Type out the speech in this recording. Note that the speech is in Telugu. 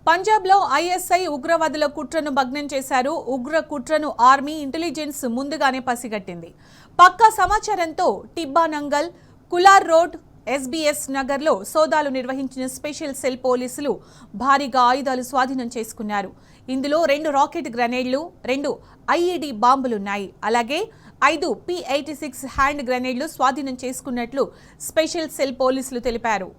పంజాబ్లో ఐఎస్ఐ ఉగ్రవాదుల కుట్రను భగ్నం చేశారు. ఉగ్ర కుట్రను ఆర్మీ ఇంటెలిజెన్స్ ముందుగానే పసిగట్టింది. పక్కా సమాచారంతో టిబ్బా నంగల్, కులార్ రోడ్, ఎస్బీఎస్ నగర్లో సోదాలు నిర్వహించిన స్పెషల్ సెల్ పోలీసులు భారీగా ఆయుధాలు స్వాధీనం చేసుకున్నారు. ఇందులో 2 రాకెట్ గ్రెనేడ్లు, 2 ఐఈడీ బాంబులున్నాయి. అలాగే 5 P-86 హ్యాండ్ గ్రెనేడ్లు స్వాధీనం చేసుకున్నట్లు స్పెషల్ సెల్ పోలీసులు తెలిపారు.